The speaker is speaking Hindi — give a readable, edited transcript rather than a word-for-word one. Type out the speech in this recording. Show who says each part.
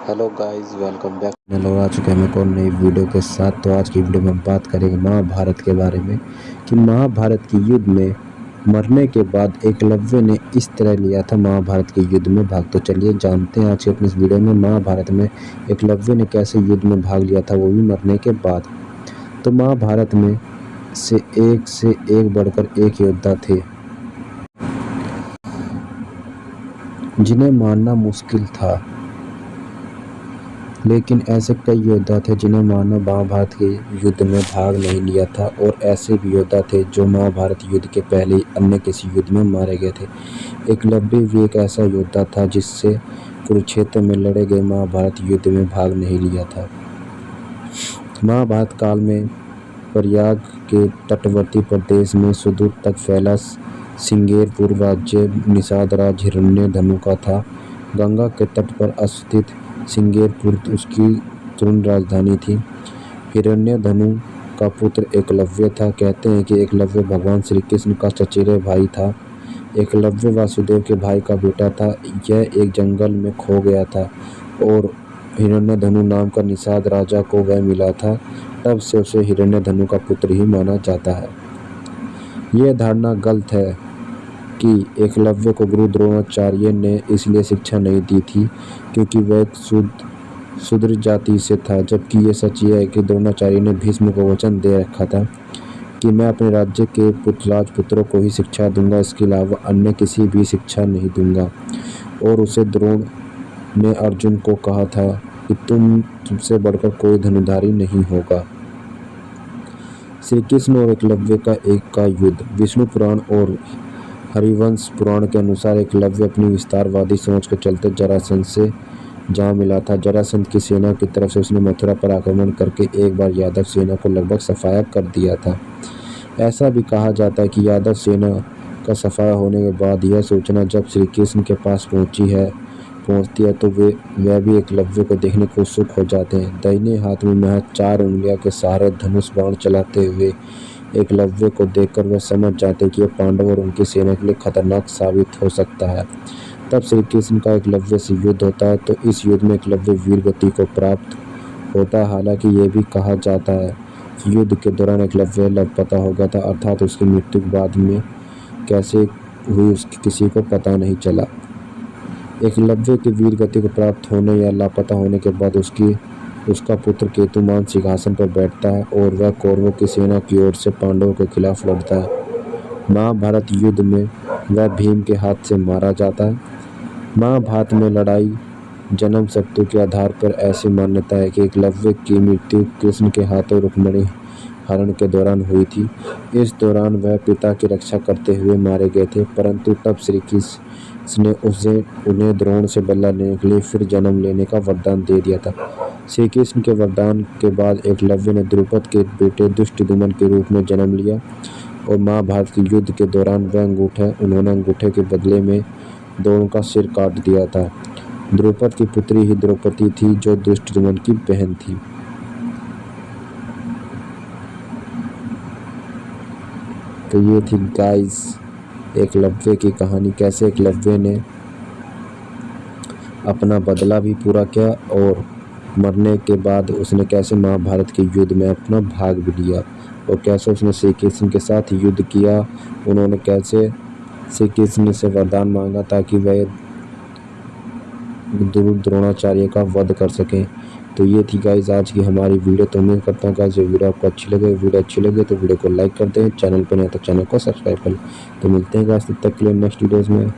Speaker 1: Hello guys, welcome back channel. और आ चुके हैं एक और नई वीडियो के साथ। तो आज की वीडियो में हम बात करेंगे महाभारत के बारे में कि महाभारत के युद्ध में मरने के बाद एकलव्य ने इस तरह लिया था महाभारत के युद्ध में भाग। तो चलिए जानते हैं आज की अपनी इस वीडियो में महाभारत में एकलव्य ने कैसे युद्ध में भाग लिया था, वो भी मरने के बाद। तो महाभारत में से एक बढ़कर एक योद्धा थे जिन्हें मारना मुश्किल था, लेकिन ऐसे कई योद्धा थे जिन्हें मानव महाभारत के युद्ध में भाग नहीं लिया था। और ऐसे भी योद्धा थे जो महाभारत युद्ध के पहले ही अन्य किसी युद्ध में मारे गए थे। एकलव्य भी एक ऐसा योद्धा था जिससे कुरुक्षेत्र में लड़े गए महाभारत युद्ध में भाग नहीं लिया था। महाभारत काल में प्रयाग के तटवर्ती प्रदेश में सुदूर तक फैला श्रृंगेरपुर राज्य निषाद राज हिरण्यधनु का था। गंगा के तट पर स्थित श्रृंगेरपुर उसकी तरुण राजधानी थी। हिरण्यधनु का पुत्र एकलव्य था। कहते हैं कि एकलव्य भगवान श्री कृष्ण का चचेरे भाई था। एकलव्य वासुदेव के भाई का बेटा था। यह एक जंगल में खो गया था और हिरण्यधनु नाम का निषाद राजा को वह मिला था। तब से उसे हिरण्यधनु का पुत्र ही माना जाता है। यह धारणा गलत है कि एकलव्य को गुरु द्रोणाचार्य ने इसलिए शिक्षा नहीं दी थी क्योंकि वह एक शूद्र जाति से था, जबकि ये सच यह है कि द्रोणाचार्य ने भीष्म को वचन दे रखा था कि मैं अपने राज्य के राजपुत्रों को ही शिक्षा दूंगा, इसके अलावा अन्य किसी भी शिक्षा नहीं दूंगा। और उसे द्रोण ने अर्जुन को कहा था कि तुमसे बढ़कर कोई धनुधारी नहीं होगा। श्री कृष्ण और एकलव्य का युद्ध। विष्णु पुराण और हरिवंश पुराण के अनुसार एकलव्य अपनी विस्तारवादी सोच के चलते जरासंध से जा मिला था। जरासंध की सेना की तरफ से उसने मथुरा पर आक्रमण करके एक बार यादव सेना को लगभग सफाया कर दिया था। ऐसा भी कहा जाता है कि यादव सेना का सफाया होने के बाद यह सूचना जब श्री कृष्ण के पास पहुंचती है तो वह भी एकलव्य को देखने को उत्सुक हो जाते हैं। दाहिने हाथ में महज 4 उंगलियों के सहारे धनुष बाण चलाते हुए एकलव्य को देखकर वह समझ जाते हैं कि यह पांडव और उनकी सेना के लिए खतरनाक साबित हो सकता है। तब श्री कृष्ण का एकलव्य से युद्ध होता है। तो इस युद्ध में एकलव्य वीर गति को प्राप्त होता है। हालांकि यह भी कहा जाता है कि युद्ध के दौरान एकलव्य लापता हो गया था, अर्थात उसकी मृत्यु के बाद में कैसे हुई उसकी किसी को पता नहीं चला। एकलव्य की वीर गति को प्राप्त होने या लापता होने के बाद उसका पुत्र केतुमान सिंहासन पर बैठता है और वह कौरवों की सेना की ओर से पांडवों के खिलाफ लड़ता है। महाभारत युद्ध में वह भीम के हाथ से मारा जाता है। महाभारत में लड़ाई जन्म शत्रु के आधार पर ऐसी मान्यता है कि एकलव्य की मृत्यु कृष्ण के हाथों रुक्मिणी हरण के दौरान हुई थी। इस दौरान वह पिता की रक्षा करते हुए मारे गए थे, परंतु तब श्री कृष्ण ने उन्हें द्रोण से बदला लेने के लिए फिर जन्म लेने का वरदान दे दिया था। श्री कृष्ण के वरदान के बाद एकलव्य ने द्रुपद के बेटे दुष्टद्युम्न के रूप में जन्म लिया और महाभारत के युद्ध के दौरान उन्होंने अंगूठे के बदले में द्रोण का सिर काट दिया था। द्रुपद की पुत्री ही द्रौपदी थी जो दुष्टद्युम्न की बहन थी। तो ये थी गाइस एकलव्य की कहानी, कैसे एकलव्य ने अपना बदला भी पूरा किया और मरने के बाद उसने कैसे महाभारत के युद्ध में अपना भाग भी लिया और कैसे उसने श्री कृष्ण के साथ युद्ध किया। उन्होंने कैसे श्री कृष्ण से वरदान मांगा ताकि वह द्रोणाचार्य का वध कर सकें। तो ये थी गाइस आज की हमारी वीडियो। तो उम्मीद करता हूँ गाइस वीडियो आपको अच्छी लगे। वीडियो अच्छी लगे तो वीडियो को लाइक कर दें, चैनल पर नहीं तो चैनल को सब्सक्राइब कर लें। तो मिलते हैं गाइस, तब तक के लिए नेक्स्ट वीडियोज़ में।